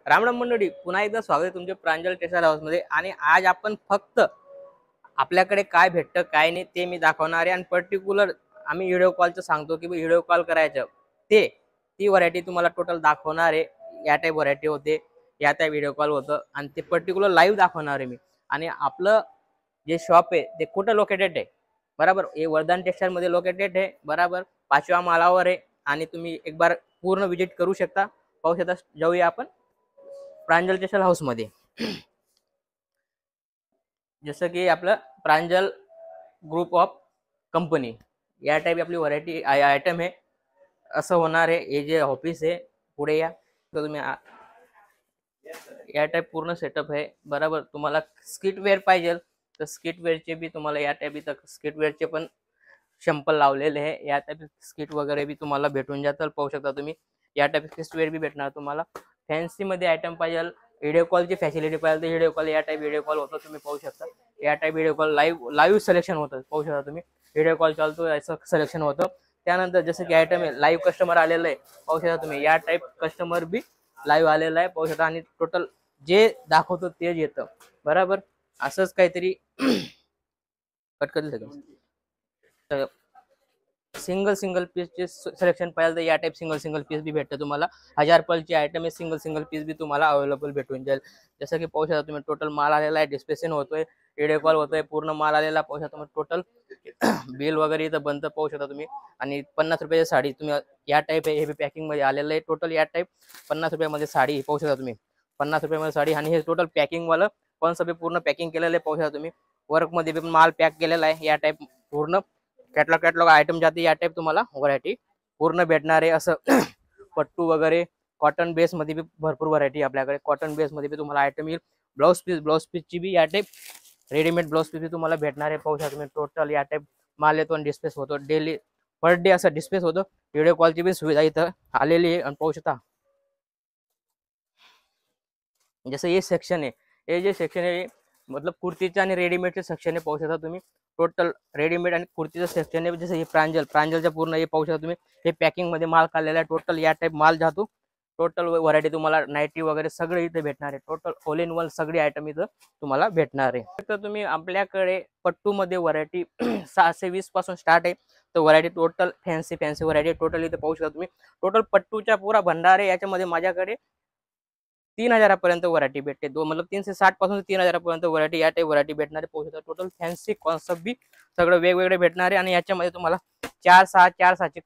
राम राम मंडळी, पुन्हा एकदा स्वागत आहे तुमचे प्रांजल टेक्सटाईल हाऊस मध्ये। आणि आज आपण फक्त आपल्याकडे काय भेटतं काय नाही ते मी दाखवणार आहे। आणि पर्टिक्युलर आम्ही व्हिडिओ कॉलचं सांगतो की व्हिडिओ कॉल करायचं ते ती व्हरायटी तुम्हाला टोटल दाखवणार आहे। या टाईप व्हरायटी होते, या टाईप व्हिडिओ कॉल होतं आणि ते पर्टिक्युलर लाईव्ह दाखवणार आहे मी। आणि आपलं जे शॉप आहे ते कुठं लोकेटेड आहे बराबर, हे वर्धन टेक्सटाईल मध्ये लोकेटेड आहे बराबर, 5व्या मालावर आहे। आणि तुम्ही एक बार पूर्ण विजिट करू शकता, पाहू शकता। जाऊया आपण प्रांजल टेक्सटाईल हाऊस मध्ये। जसं की आपलं प्रांजल ग्रुप ऑफ कंपनी, या टाईप आपली व्हरायटी आयटम आहे। असं होणार आहे, हे जे ऑफिस आहे पुढे या तर तुम्ही या टाईप पूर्ण सेटअप आहे बराबर। तुम्हाला स्किट वेअर पाहिजे तर स्किट वेअरचे बी तुम्हाला या टाईप इथं स्किट वेअरचे पण शंपल लावलेले आहे। या टाईप स्किट वगैरे बी तुम्हाला भेटून जातात, पाहू शकता तुम्ही। या टाईप स्किट वेअर बी भेटणार तुम्हाला। फॅन्सी मध्ये आयटम पाहिजे, व्हिडिओ कॉलची फॅसिलिटी पाहिजे तर व्हिडिओ कॉल, या टाईप व्हिडिओ कॉल होतो, तुम्ही पाहू शकता। या type video call live selection होतं, पाहू शकता तुम्ही। व्हिडिओ कॉल चालतो याचं सिलेक्शन होतं। त्यानंतर जसं की आयटम आहे लाईव्ह कस्टमर आलेलं आहे, पाहू शकता तुम्ही। या टाईप कस्टमर बी लाईव्ह आलेला आहे, पाहू शकता। आणि टोटल जे दाखवतो तेच येतं बराबर। असंच काहीतरी कट करू शकतो। सिंगल पीसचे सिलेक्शन पाहिजे तर या टाईप सिंगल पीस बी भेटतं तुम्हाला। 1000 पलची आयटम आहे, सिंगल पीस बी तुम्हाला अवेलेबल भेटून जाईल। जसं की पाहू शकता तुम्ही, टोटल माल आलेला आहे, डिस्प्लेशन होतोय, व्हिडिओ कॉल होतोय, पूर्ण माल आलेला पाहू शकता तुम्ही। टोटल बिल वगैरे इथं बनतं, पाहू शकता तुम्ही। आणि 50 रुपयाची साडी तुम्ही या टाईप आहे, हे बी पॅकिंग मध्ये आलेलं आहे। टोटल या टाईप 50 रुपयामध्ये साडी पाहू शकता तुम्ही, 50 रुपयामध्ये साडी। आणि हे टोटल पॅकिंग वालं पण सगळे पूर्ण पॅकिंग केलेलं आहे, पाहू शकता तुम्ही। वर्क मध्ये पण माल पॅक केलेला आहे, या टाईप पूर्ण कॅटलॉग आयटम जाते, या टाईप तुम्हाला व्हरायटी पूर्ण भेटणार आहे। असं पट्टू वगैरे कॉटन बेस मध्ये बी भरपूर व्हरायटी आपल्याकडे। कॉटन बेस मध्ये बी तुम्हाला आयटम येईल। ब्लाउज पीसची बी या टाईप रेडीमेड ब्लाउज पीस बी तुम्हाला भेटणार आहे, पाहू शकता तुम्ही। टोटल या टाईप माल येतो आणि डिस्प्लेस होतो, डेली पर डे असं डिस्प्लेस होतं। व्हिडिओ कॉलची बी सुविधा इथं आलेली आहे, आणि पाहू शकता। जसं हे सेक्शन आहे, हे जे सेक्शन आहे मतलब कुर्तीचं आणि रेडीमेडचं सेक्शन आहे, पाहू शकता तुम्ही। टोटल रेडीमेड आणि कुर्तीचं सेक्शन आहे। जसं हे प्रांजलच्या पूर्ण हे पाहू शकता तुम्ही, हे पॅकिंग मध्ये माल काढलेला आहे। टोटल या टाईप माल जातो, टोटल व्हरायटी तुम्हाला नाईटी वगैरे सगळे इथे भेटणार आहे। टोटल ऑल इन वन सगळी आयटम इथं तुम्हाला भेटणार आहे। तर तुम्ही आपल्याकडे पट्टू मध्ये व्हरायटी 620 पासून स्टार्ट आहे, तर variety total fancy variety total इथे पाहू शकता तुम्ही। टोटल पट्टूचा पुरा भंडार आहे, याच्यामध्ये माझ्याकडे 3000 पर्यंत व्हरायटी भेटते। मतलब 360 पासून 3000 पर्यंत व्हरायटी या टाईप व्हरायटी भेटणार आहे, पाहू शकता। टोटल फॅन्सी कॉन्सेप्ट बी सगळं वेगवेगळे भेटणार आहे। आणि याच्यामध्ये तुम्हाला 4-6 चे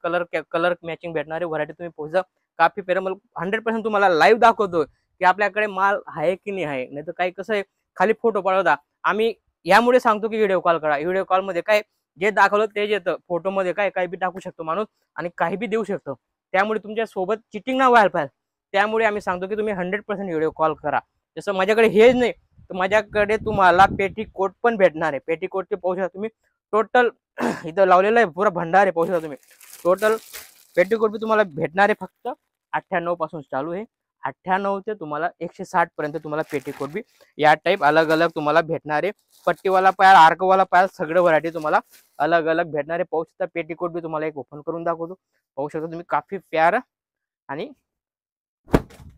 कलर मॅचिंग भेटणार आहे व्हरायटी, तुम्ही पोहोचा। काफी पेर मला 100% तुम्हाला लाईव्ह दाखवतो की आपल्याकडे माल आहे की नाही आहे। नाही तर काही कसं आहे, खाली फोटो पाठवता आम्ही, यामुळे सांगतो की व्हिडिओ कॉल करा। व्हिडिओ कॉल मध्ये काय जे दाखवलं तेच येतं, फोटो मध्ये काय काही बी टाकू शकतो माणूस आणि काही बी देऊ शकतो। त्यामुळे तुमच्या सोबत चिटिंग ना व्हायला पाहिजे, त्यामुळे आम्ही सांगतो की तुम्ही 100% व्हिडिओ कॉल करा। जसं माझ्याकडे हेच नाही तर माझ्याकडे तुम्हाला पेटीकोट पण भेटणार आहे। पेटीकोटचे पाहू शकता तुम्ही, टोटल इथं लावलेलं आहे, पुरा भंडार आहे, पाहू शकता तुम्ही। टोटल पेटीकोट बी तुम्हाला भेटणार आहे, फक्त 98 पासून चालू आहे। 98 ते तुम्हाला 160 पर्यंत तुम्हाला पेटीकोट बी या टाईप अलग अलग तुम्हाला भेटणार आहे। पट्टीवाला पायल, आर्कवाला पायल सगळं व्हरायटी तुम्हाला अलग अलग भेटणार आहे, पाहू शकता। पेटीकोट बी तुम्हाला एक ओपन करून दाखवतो, पाहू शकता तुम्ही। काफी प्यार आणि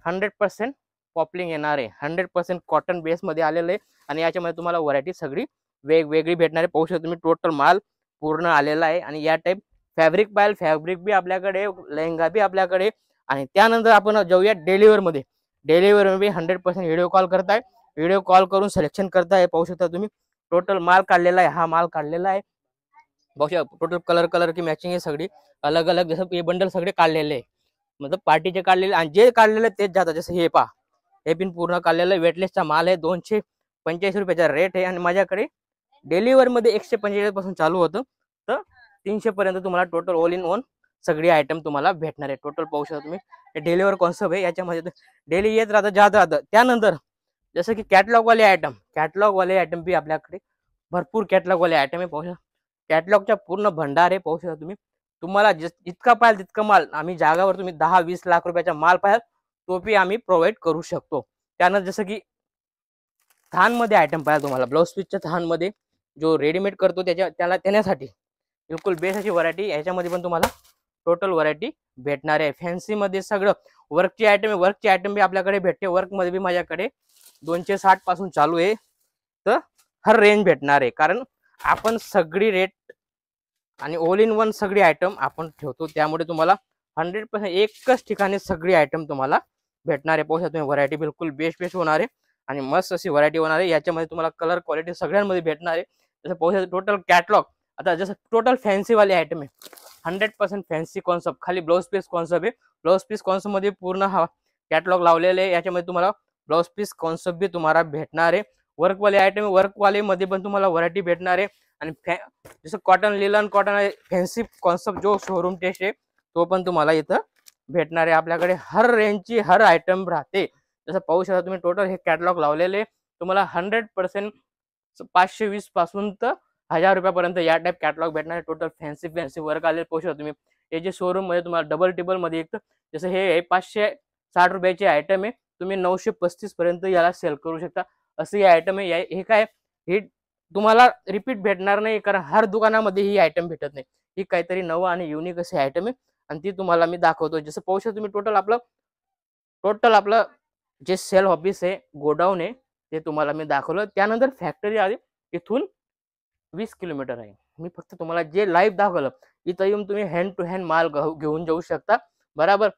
100% पॉपलिंग येणार आहे, 100% कॉटन बेस मध्ये आलेलं आहे। आणि याच्यामध्ये तुम्हाला व्हरायटी सगळी वेगवेगळी भेटणार आहे, पाहू शकता तुम्ही। टोटल माल पूर्ण आलेला आहे। आणि या टाईप फॅब्रिक पाहिजे, फॅब्रिक बी आपल्याकडे, लेहंगा बी आपल्याकडे। आणि त्यानंतर आपण जाऊया डेलिव्हर मध्ये। डेलिव्हर मध्ये 100% व्हिडिओ कॉल करताय, व्हिडिओ कॉल करून सिलेक्शन करताय, पाहू शकता तुम्ही। टोटल माल काढलेला आहे, हा माल काढलेला आहे, पाहू शकता। टोटल कलर की मॅचिंग आहे सगळी अलग अलग। जसं हे बंडल सगळे काढलेले आहे, मतलब पार्टीचे काढलेले, आणि जे काढलेले तेच जातात। जसं हे पहा, हे पिन पूर्ण काढलेलं वेटलेसचा माल आहे, 285 रुपयाचा रेट आहे। आणि माझ्याकडे डेलिव्हर मध्ये 145 पासून चालू होतं, तर 300 पर्यंत तुम्हाला टोटल ऑल इन वन सगळी आयटम तुम्हाला भेटणार आहे। टोटल पाहू शकता तुम्ही, हे डेलिव्हर कॉन्सेप्ट आहे, याच्यामध्ये डेली येत राहतं जात राहतं। त्यानंतर जसं की कॅटलॉग वाले आयटम बी आपल्याकडे भरपूर कॅटलॉग वाले आयटम आहे, पाहू शकता। कॅटलॉगचा पूर्ण भंडार आहे, पाहू शकता तुम्ही। तुम्हाला जितका पाहिजे तितका माल आम्ही जागावर, तुम्ही 10-20 लाख रुपयाचा माल पाहिजे तो बी आम्ही प्रोव्हाइड करू शकतो। त्यानंतर जसं की थान मध्ये आयटम पाहिजे तुम्हाला, ब्लाउज पीसच्या थान मध्ये जो रेडीमेड करतो त्याला त्याण्यासाठी बिलकुल बेस्ट अशी व्हरायटी, याच्यामध्ये पण तुम्हाला टोटल व्हरायटी भेटणार आहे। फॅन्सी मध्ये सगळं वर्कची आयटम आहे, वर्कची आयटम बी आपल्याकडे भेटते। वर्क मध्ये बी माझ्याकडे 260 पासून चालू आहे, तर हर रेंज भेटणार आहे। कारण आपण सगळी रेट आणि ऑल इन वन सगळी आयटम आपण ठेवतो, त्यामुळे तुम्हाला 100% एकच ठिकाणी सगळी आयटम तुम्हाला भेटणार आहे। पाहू शकता तुम्ही, व्हरायटी बिलकुल बेस्ट होणार आहे आणि मस्त अशी व्हरायटी होणार आहे। याच्यामध्ये तुम्हाला कलर क्वालिटी सगळ्यांमध्ये भेटणार आहे। जसं पाहू शकता टोटल कॅटलॉग, आता जसं टोटल फॅन्सी वाले आयटम आहे, 100% फॅन्सी कॉन्सेप्ट, खाली ब्लाउज पीस कॉन्सेप्ट आहे। ब्लाउज पीस कॉन्सेप्ट मध्ये पूर्ण हा कॅटलॉग लावलेले आहे। याच्यामध्ये तुम्हाला ब्लाउज पीस कॉन्सेप्ट बी तुम्हाला भेटणार आहे। वर्क वाले आयटम, वर्क वाले मध्ये पण तुम्हाला व्हरायटी भेटणार आहे। आणि जसं cotton, linen cotton, fancy concept जो शोरूम टेस्ट आहे तो पण तुम्हाला इथं भेटणार आहे। आपल्याकडे हर रेंजची हर आयटम राहते। जसं पाहू शकता तुम्ही, टोटल हे कॅटलॉग लावलेले तुम्हाला 100% 520 पासून तर 1000 रुपयापर्यंत या टाइप कॅटलॉग भेटणार आहे। टोटल फॅन्सी वर्क आले पाहू शकता तुम्ही। हे जे शोरूम मध्ये तुम्हाला डबल टेबल मध्ये एक, जसं हे 560 रुपयाचे आयटम आहे, तुम्ही 935 पर्यंत याला सेल करू शकता। असे आयटम आहे। हे काय, हे तुम्हाला रिपीट भेटणार नाही, कारण हर दुकानामध्ये ही आयटम भेटत नाही। ही काहीतरी नवं आणि युनिक असे आयटम आहे आणि ती तुम्हाला मी दाखवतो। जसं पाहू शकता तुम्ही, टोटल आपलं जे सेल ऑफिस आहे, गोडाऊन आहे, ते तुम्हाला मी दाखवलं। त्यानंतर फॅक्टरी आली, इथून 20 किलोमीटर आहे। मी फक्त तुम्हाला जे लाईव्ह दाखवलं, इथं येऊन तुम्ही हँड टू हँड माल घेऊन जाऊ शकता, बरोबर।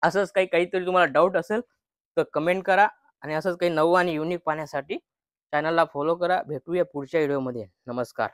असंच काहीतरी तुम्हाला डाऊट असेल तर कमेंट करा आणि असंच काही नवं आणि युनिक पाहण्यासाठी चॅनलला फॉलो करा। भेटूया पुढच्या व्हिडिओमध्ये। नमस्कार।